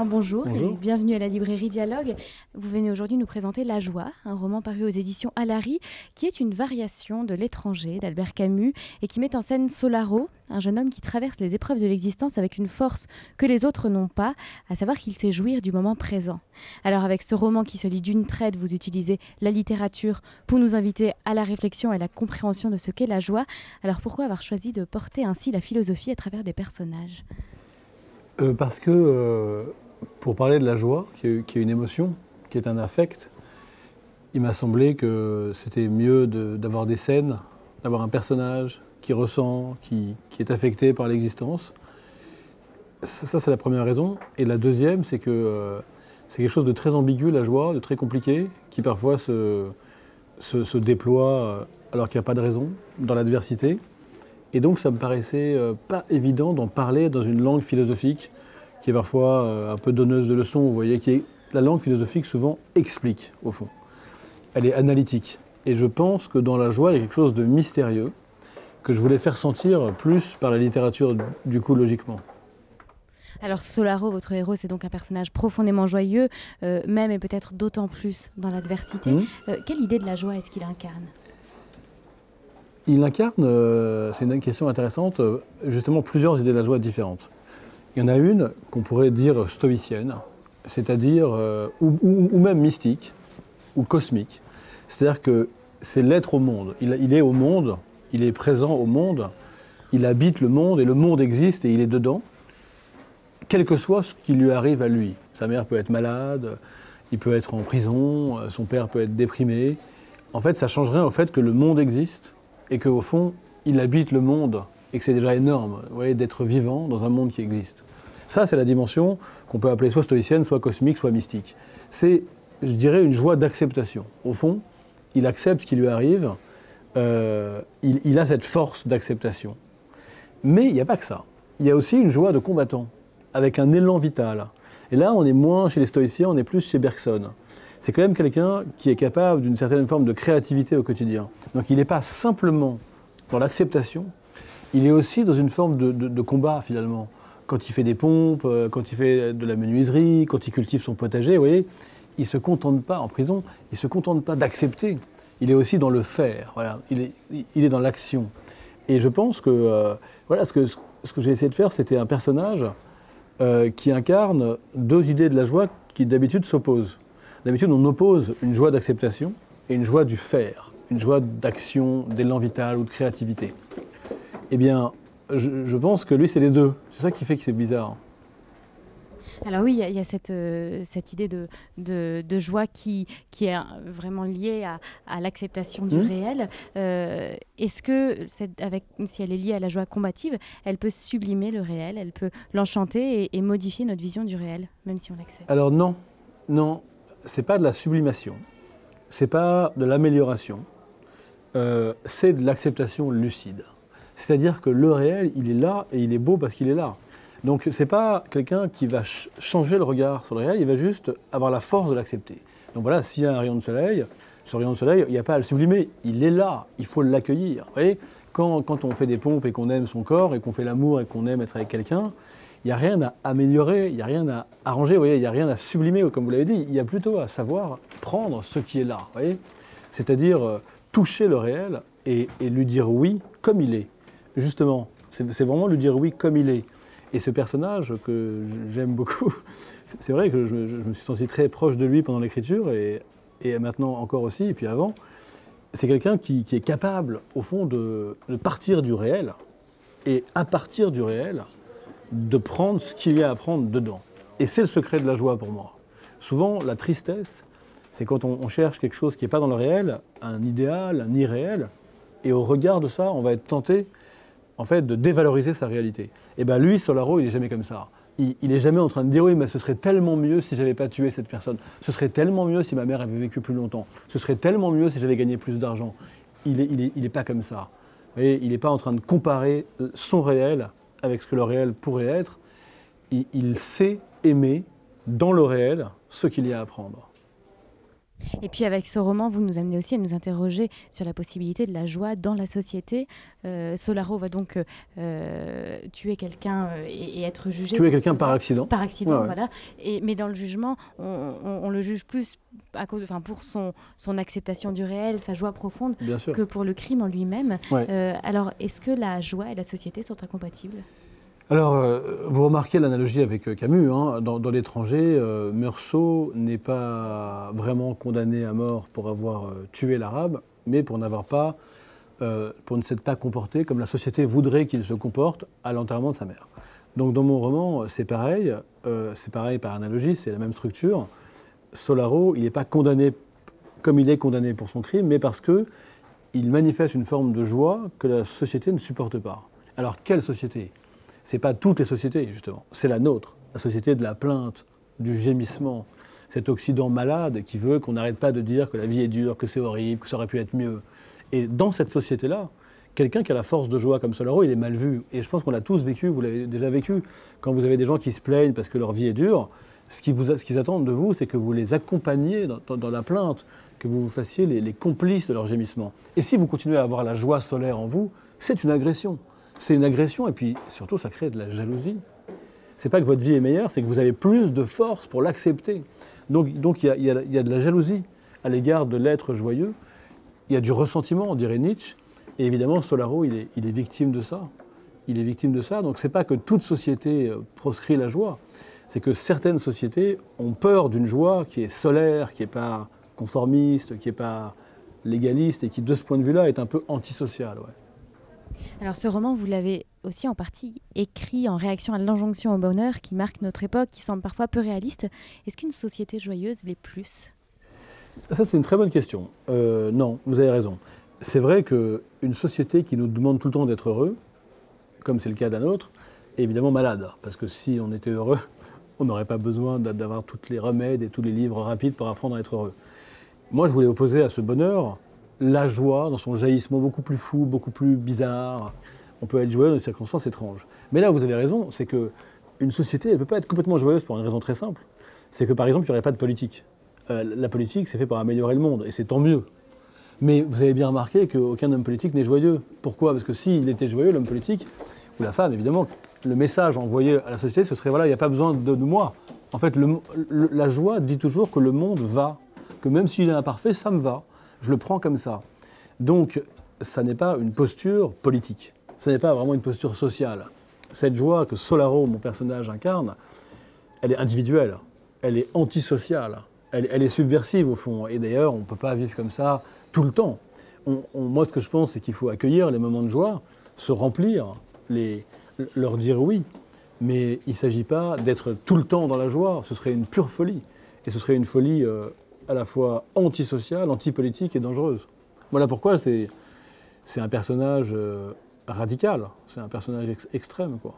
Bonjour. Bonjour. Et bienvenue à la librairie Dialogue. Vous venez aujourd'hui nous présenter La Joie, un roman paru aux éditions Alary, qui est une variation de L'Étranger d'Albert Camus et qui met en scène Solaro, un jeune homme qui traverse les épreuves de l'existence avec une force que les autres n'ont pas, à savoir qu'il sait jouir du moment présent. Alors avec ce roman qui se lit d'une traite, vous utilisez la littérature pour nous inviter à la réflexion et à la compréhension de ce qu'est la joie. Alors pourquoi avoir choisi de porter ainsi la philosophie à travers des personnages ? Parce que pour parler de la joie, qui est une émotion, qui est un affect, il m'a semblé que c'était mieux d'avoir des scènes, d'avoir un personnage qui ressent, qui est affecté par l'existence. Ça, c'est la première raison. Et la deuxième, c'est que c'est quelque chose de très ambigu, la joie, de très compliqué, qui parfois se déploie alors qu'il n'y a pas de raison, dans l'adversité. Et donc ça me paraissait pas évident d'en parler dans une langue philosophique qui est parfois un peu donneuse de leçons, vous voyez, la langue philosophique souvent explique, au fond. Elle est analytique. Et je pense que dans la joie, il y a quelque chose de mystérieux que je voulais faire sentir plus par la littérature, du coup, logiquement. Alors Solaro, votre héros, c'est donc un personnage profondément joyeux, même et peut-être d'autant plus dans l'adversité. Quelle idée de la joie est-ce qu'il incarne ? Il incarne, c'est une question intéressante, justement plusieurs idées de la joie différentes. Il y en a une qu'on pourrait dire stoïcienne, c'est-à-dire, ou même mystique, ou cosmique. C'est-à-dire que c'est l'être au monde. Il est au monde, il est présent au monde, il habite le monde et le monde existe et il est dedans, quel que soit ce qui lui arrive à lui. Sa mère peut être malade, il peut être en prison, son père peut être déprimé. En fait, ça ne change rien au fait que le monde existe et qu'au fond, il habite le monde et que c'est déjà énorme, vous voyez, d'être vivant dans un monde qui existe. Ça, c'est la dimension qu'on peut appeler soit stoïcienne, soit cosmique, soit mystique. C'est, je dirais, une joie d'acceptation. Au fond, il accepte ce qui lui arrive, il a cette force d'acceptation. Mais il n'y a pas que ça. Il y a aussi une joie de combattant, avec un élan vital. Et là, on est moins chez les stoïciens, on est plus chez Bergson. C'est quand même quelqu'un qui est capable d'une certaine forme de créativité au quotidien. Donc il n'est pas simplement dans l'acceptation, il est aussi dans une forme de combat finalement. Quand il fait des pompes, quand il fait de la menuiserie, quand il cultive son potager, vous voyez, il ne se contente pas en prison, il ne se contente pas d'accepter, il est aussi dans le faire, voilà. Il est dans l'action. Et je pense que, voilà, ce que j'ai essayé de faire, c'était un personnage qui incarne deux idées de la joie qui d'habitude s'opposent. D'habitude, on oppose une joie d'acceptation et une joie du faire, une joie d'action, d'élan vital ou de créativité. Eh bien, je pense que lui, c'est les deux. C'est ça qui fait que c'est bizarre. Alors oui, il y a cette idée de joie qui est vraiment liée à l'acceptation du réel. Est-ce que, si elle est liée à la joie combative, elle peut sublimer le réel, elle peut l'enchanter et modifier notre vision du réel, même si on l'accepte ? Alors non, c'est pas de la sublimation, c'est pas de l'amélioration, c'est de l'acceptation lucide. C'est-à-dire que le réel, il est là et il est beau parce qu'il est là. Donc c'est pas quelqu'un qui va changer le regard sur le réel, il va juste avoir la force de l'accepter. Donc voilà, s'il y a un rayon de soleil, ce rayon de soleil, il n'y a pas à le sublimer, il est là, il faut l'accueillir. Vous voyez, quand on fait des pompes et qu'on aime son corps et qu'on fait l'amour et qu'on aime être avec quelqu'un, il n'y a rien à améliorer, il n'y a rien à arranger, vous voyez, il n'y a rien à sublimer, comme vous l'avez dit, il y a plutôt à savoir prendre ce qui est là, vous voyez, c'est-à-dire toucher le réel et lui dire oui comme il est. Justement, c'est vraiment lui dire oui comme il est. Et ce personnage que j'aime beaucoup, c'est vrai que je me suis senti très proche de lui pendant l'écriture et maintenant encore aussi, et puis avant, c'est quelqu'un qui est capable, au fond, de partir du réel et à partir du réel, de prendre ce qu'il y a à prendre dedans. Et c'est le secret de la joie pour moi. Souvent, la tristesse, c'est quand on cherche quelque chose qui n'est pas dans le réel, un idéal, un irréel, et au regard de ça, on va être tenté, en fait, de dévaloriser sa réalité. Et bien lui, Solaro, il n'est jamais comme ça. Il n'est jamais en train de dire « oui, mais ce serait tellement mieux si je n'avais pas tué cette personne. Ce serait tellement mieux si ma mère avait vécu plus longtemps. Ce serait tellement mieux si j'avais gagné plus d'argent. » Il n'est pas comme ça. Vous voyez, il n'est pas en train de comparer son réel avec ce que le réel pourrait être. Il sait aimer dans le réel ce qu'il y a à prendre. Et puis avec ce roman, vous nous amenez aussi à nous interroger sur la possibilité de la joie dans la société. Solaro va donc tuer quelqu'un et être jugé. Tuer quelqu'un par accident. Par accident, Ouais. voilà. Mais dans le jugement, on le juge plus pour son acceptation du réel, sa joie profonde, Bien sûr. que pour le crime en lui-même. Ouais. Alors, est-ce que la joie et la société sont incompatibles ? Alors, vous remarquez l'analogie avec Camus. Hein. Dans L'étranger, Meursault n'est pas vraiment condamné à mort pour avoir tué l'Arabe, mais pour ne s'être pas comporté comme la société voudrait qu'il se comporte à l'enterrement de sa mère. Donc, dans mon roman, c'est pareil par analogie, c'est la même structure. Solaro, il n'est pas condamné comme il est condamné pour son crime, mais parce qu'il manifeste une forme de joie que la société ne supporte pas. Alors, quelle société ? Ce n'est pas toutes les sociétés, justement. C'est la nôtre, la société de la plainte, du gémissement. Cet Occident malade qui veut qu'on n'arrête pas de dire que la vie est dure, que c'est horrible, que ça aurait pu être mieux. Et dans cette société-là, quelqu'un qui a la force de joie comme Solaro, il est mal vu. Et je pense qu'on l'a tous vécu, vous l'avez déjà vécu. Quand vous avez des gens qui se plaignent parce que leur vie est dure, ce qu'ils attendent de vous, c'est que vous les accompagniez dans la plainte, que vous vous fassiez les complices de leur gémissement. Et si vous continuez à avoir la joie solaire en vous, c'est une agression. C'est une agression et puis surtout ça crée de la jalousie. C'est pas que votre vie est meilleure, c'est que vous avez plus de force pour l'accepter. Donc il y a de la jalousie à l'égard de l'être joyeux. Il y a du ressentiment, on dirait Nietzsche. Et évidemment, Solaro, il est victime de ça. Il est victime de ça. Donc c'est pas que toute société proscrit la joie. C'est que certaines sociétés ont peur d'une joie qui est solaire, qui n'est pas conformiste, qui n'est pas légaliste et qui, de ce point de vue-là, est un peu antisociale. Ouais. Alors ce roman, vous l'avez aussi en partie écrit en réaction à l'injonction au bonheur qui marque notre époque, qui semble parfois peu réaliste. Est-ce qu'une société joyeuse l'est plus ? Ça, c'est une très bonne question. Non, vous avez raison. C'est vrai qu'une société qui nous demande tout le temps d'être heureux, comme c'est le cas d'un autre, est évidemment malade. Parce que si on était heureux, on n'aurait pas besoin d'avoir tous les remèdes et tous les livres rapides pour apprendre à être heureux. Moi, je voulais opposer à ce bonheur la joie dans son jaillissement beaucoup plus fou, beaucoup plus bizarre. On peut être joyeux dans des circonstances étranges. Mais là, vous avez raison, c'est qu'une société, elle ne peut pas être complètement joyeuse pour une raison très simple. C'est que, par exemple, il n'y aurait pas de politique. La politique, c'est fait pour améliorer le monde, et c'est tant mieux. Mais vous avez bien remarqué qu'aucun homme politique n'est joyeux. Pourquoi ? Parce que s'il était joyeux, l'homme politique, ou la femme, évidemment, le message envoyé à la société, ce serait, voilà, il n'y a pas besoin de moi. En fait, la joie dit toujours que le monde va, que même s'il est imparfait, ça me va. Je le prends comme ça. Donc, ça n'est pas une posture politique. Ce n'est pas vraiment une posture sociale. Cette joie que Solaro, mon personnage, incarne, elle est individuelle, elle est antisociale, elle est subversive au fond. Et d'ailleurs, on ne peut pas vivre comme ça tout le temps. Moi, ce que je pense, c'est qu'il faut accueillir les moments de joie, se remplir, leur dire oui. Mais il ne s'agit pas d'être tout le temps dans la joie, ce serait une pure folie. Et ce serait une folie à la fois antisociale, antipolitique et dangereuse. Voilà pourquoi c'est un personnage radical, c'est un personnage extrême, quoi.